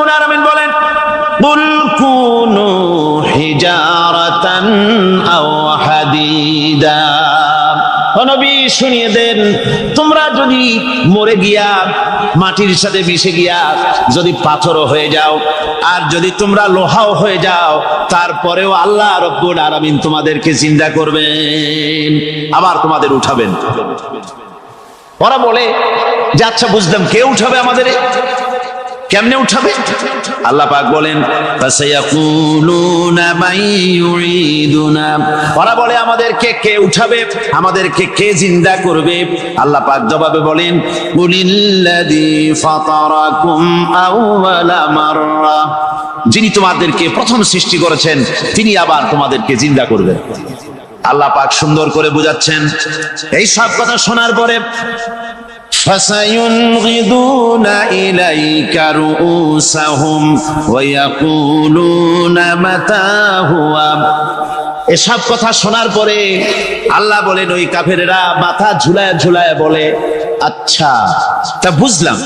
রাব্বুল আলামিন বলেন, কুল কুনু হিজারাতান আও হাদিদা। ও নবী শুনিয়ে দেন, তোমরা যদি মরে গিয়া মাটির সাথে মিশে গিয়া যদি পাথরও হয়ে যাও, আর যদি তোমরা লোহাও হয়ে যাও, তারপরেও আল্লাহ রাব্বুল আলামিন তোমাদেরকে জিন্দা করবেন, আবার তোমাদের উঠাবেন। ওরা বলে যে আচ্ছা বুঝলাম, কে উঠাবে আমাদের, কেমনে উঠাবে? আল্লাহ পাক বলেন, ফাসায়াকুলুনা মান ইউঈদুনা। ওরা বলে আমাদেরকে কে উঠাবে, আমাদেরকে কে জিন্দা করবে? আল্লাহ পাক জবাবে বলেন, কুলিল্লাযী ফাতারাকুম আউওয়ালা মাররা। যিনি তোমাদেরকে প্রথম সৃষ্টি করেছেন তিনি আবার তোমাদেরকে জিন্দা করবেন। আল্লাহ পাক সুন্দর করে বুঝাচ্ছেন। এই সব কথা শোনার পরে فَسَيُنْغِضُونَ إِلَيْكَ رُؤُوسَهُمْ وَيَقُولُونَ مَتَى هُوَ। এসব কথা শোনার পরে আল্লাহ বলেন, ওই কাফেরেরা মাথা ঝুলায় ঝুলায় বলে, আচ্ছা তা বুঝলাম।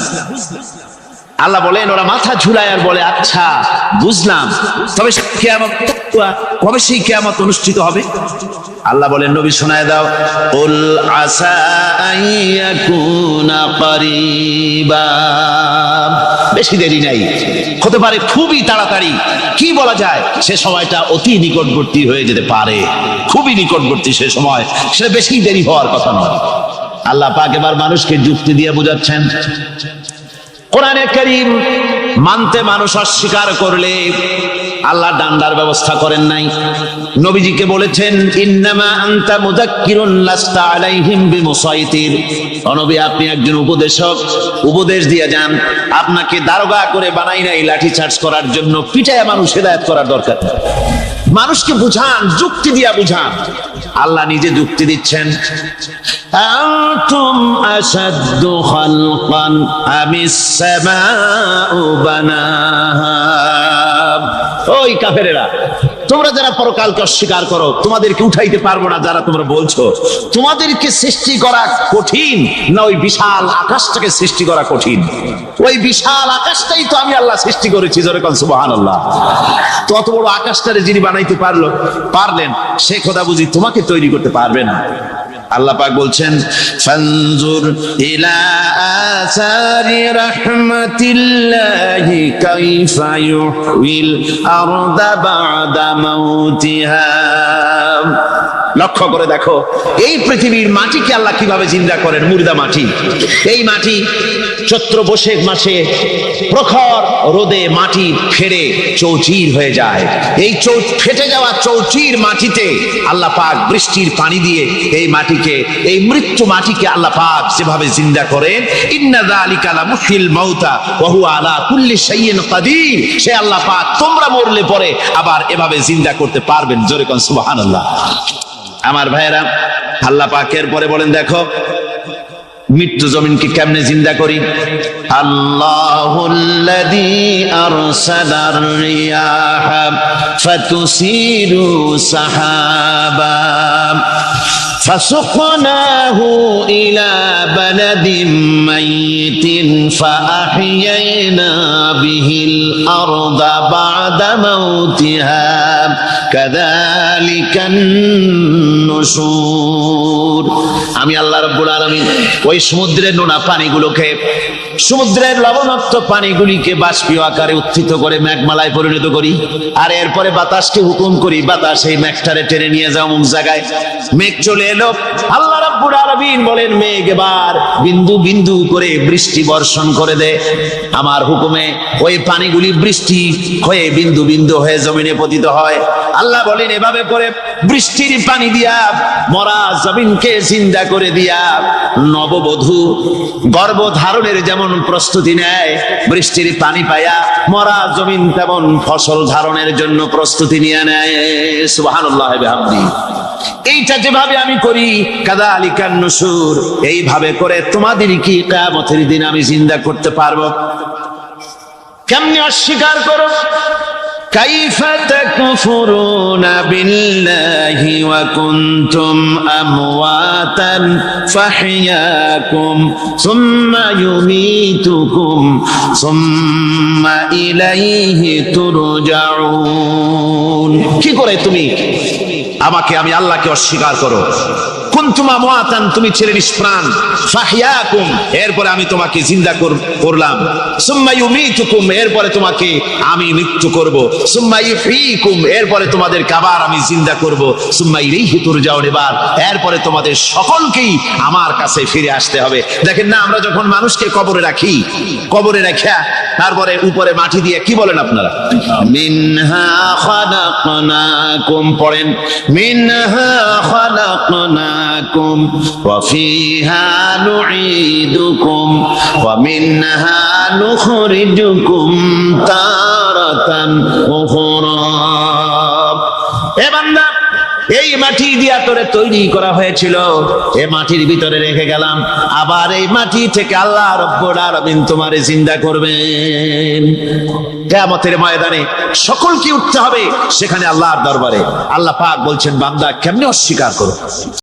আল্লাহ বলেন, ওরা মাথা ঝুলায় আর বলে, আচ্ছা বুঝলাম, তবে কিয়ামত কবে সেই কিয়ামত অনুষ্ঠিত হবে? আল্লাহ বলেন, নবী শোনায় দাও, কুল আসা আইয়াকুনা করিবা। বেশি দেরি নাই, হতে পারে খুবই তাড়াতাড়ি। কি বলা যায়, সে সময়টা অতি নিকটবর্তী হয়ে যেতে পারে, খুবই নিকটবর্তী সে সময়, সেটা বেশি দেরি হওয়ার কথা নয়। আল্লাহ পাক এবার মানুষকে যুক্তি দিয়ে বুঝাচ্ছেন। কোরআনে কারীম মানতে মানুষ অস্বীকার করলে আল্লাহ ডান্ডার ব্যবস্থা করেন নাই। নবীজিকে বলেছেন, ইন্নামা আনতা মুযাক্কিরুন লাস্তা আলাইহিম বিমুসাইতির। ও নবী, আপনি একজন উপদেশক, উপদেশ দিয়ে যান। আপনাকে দারোগা করে বানাই নাই লাঠি চার্জ করার জন্য, পিটায় মানুষ হেদায়েত করার দরকার। মানুষকে বুঝান, যুক্তি দিয়া বুঝান। আল্লাহ নিজে যুক্তি দিচ্ছেন, আনতুম আশাদ্দু খালকান আমিস সামাউ বানাহা। ওই কাফেরেরা, তোমরা যারা পরকালকে অস্বীকার করো, তোমাদেরকে উঠাইতে পারবো না যারা তোমরা বলছো, তোমাদেরকে সৃষ্টি করা কঠিন না ওই বিশাল আকাশটাকে সৃষ্টি করা কঠিন? ওই বিশাল আকাশটাই তো আমি আল্লাহ সৃষ্টি করেছি, জোরে কোন সুবহানাল্লাহ। তত বড় আকাশটারে যিনি বানাইতে পারলেন, সে খোদা বুঝি তোমাকে তৈরি করতে পারবে না? আল্লাহ পাক বলছেন, ফানজুর ইলা আসারি রাহমাতিল্লাহি কাইফা ইউহিল আরদা বাদা মাউতিহা। লক্ষ্য করে দেখো, এই পৃথিবীর মাটিকে আল্লাহ কিভাবে জিন্দা করেন, মুর্দা মাটি। এই মাটি চৈত্র বৈশাখ মাসে প্রখর রোদে মাটি ফেটে চৌচির হয়ে যায়। এই ফেটে যাওয়া চৌচির মাটিতে আল্লাহ পাক বৃষ্টির পানি দিয়ে এই মাটিকে, এই মৃত্যু মাটিকে আল্লাহ পাক যেভাবে জিন্দা করেন, ইন্না যালিকা লামুহিল মাউতা ওয়া হুয়া আলা কুল্লি শাইইন কাদির। সে আল্লাহ পাক তোমরা মরলে পরে আবার এভাবে জিন্দা করতে পারবেন, জোরে কোন সুবহানাল্লাহ। আমার ভাইয়েরা, আল্লাহ পাকের পরে বলেন, দেখো মৃত্যু জমিনকে কেমনে জিন্দা করি। আল্লাহুল্লাযী আরসালার রিয়াহা ফাতুসিরু সাহাবা ফাসুকনাহু ইলা বালাদিন মাইতিন ফাআহইয়ানা বিহিল আরদা বা'দা মাউতিহা কাযালিকান নুশুর। আমি আল্লাহ রাব্বুল আলামিন ওই সমুদ্রের নোনা পানিগুলোকে, সমুদ্রের লবণাক্ত পানিগুলিকে বাষ্পীয় আকারে উত্থিত করে মেঘমালায় পরিণত করি, আর এরপরে বাতাসকে হুকুম করি, বাতাস এই মেঘটারে টেনে নিয়ে যাও অমুক জায়গায়। মেঘ চলে এলো, আল্লাহ রাব্বুল আলামিন বলেন, মেঘ এবার বিন্দু বিন্দু করে বৃষ্টি বর্ষণ করে দে। আমার হুকুমে ওই পানিগুলি বৃষ্টি হয়ে বিন্দু বিন্দু হয়ে জমিনে পতিত হয়। আল্লাহ বলেন, এভাবে করে বৃষ্টির পানি দিয়া মরা জমিনকে জিন্দা করে দিয়া নববধূ গর্ভধারণের যেমন প্রস্তুতি নেয়, বৃষ্টির পানি পায়া মরা জমিন তেমন ফসল ধারণের জন্য প্রস্তুতি নিয়ে নেয়। সুবহানাল্লাহ বিহামদিহি। এইটা যেভাবে আমি করি, কাযালিকান নুশুর, এইভাবে করে তোমাদের কি কিয়ামতের দিন আমি জিন্দা করতে পারবো? কেমনে অস্বীকার করো? কাইফা তাকফুরুনা বিল্লাহি ওয়া কুনতুম আমওয়াতান ফাহইয়াকুম সুম্মা ইউমীতুকুম সুম্মা ইলাইহি তুরজাউন। কি করে তুমি আমি আল্লাহকে অস্বীকার করো? কুনতুম আমওয়াতান, তুমি ছিলে নিষ্প্রাণ, ফাহইয়াকুম, এরপরে আমি তোমাকে জিন্দা করলাম, সুম্মা ইউমীতুকুম, এরপরে তোমাকে আমি মৃত্যু করব, সুম্মা ইউহয়িকুম, এরপরে তোমাদেরকে আবার আমি জিন্দা করব, সুম্মা ইলাইহি তুরজাউন, এরপরে তোমাদের সকলকেই আমার কাছে ফিরে আসতে হবে। দেখেন না, আমরা যখন মানুষকে কবরে রাখি, কবরে রাখা তারপরে উপরে মাটি দিয়ে কি বলেন আপনারা? মিনহা খালাকনাকুম, পড়েন মিনহা খালাকনাকুম ওয়া ফিহা নুঈদুকুম ওয়া মিনহা নুখরিজুকুম তারাতান উখরা। এ বান্দা, এই মাটি দিয়া তোরে তৈরি করা হয়েছিল, এই মাটির ভিতরে রেখে গেলাম, আবার এই মাটি থেকে আল্লাহ রব্বুল আলামিন তোমারে জিন্দা করবেন। কিয়ামতের ময়দানে সকলকে উঠতে হবে সেখানে আল্লাহর দরবারে। আল্লাহ পাক বলছেন, বান্দা কেমনে অস্বীকার করো?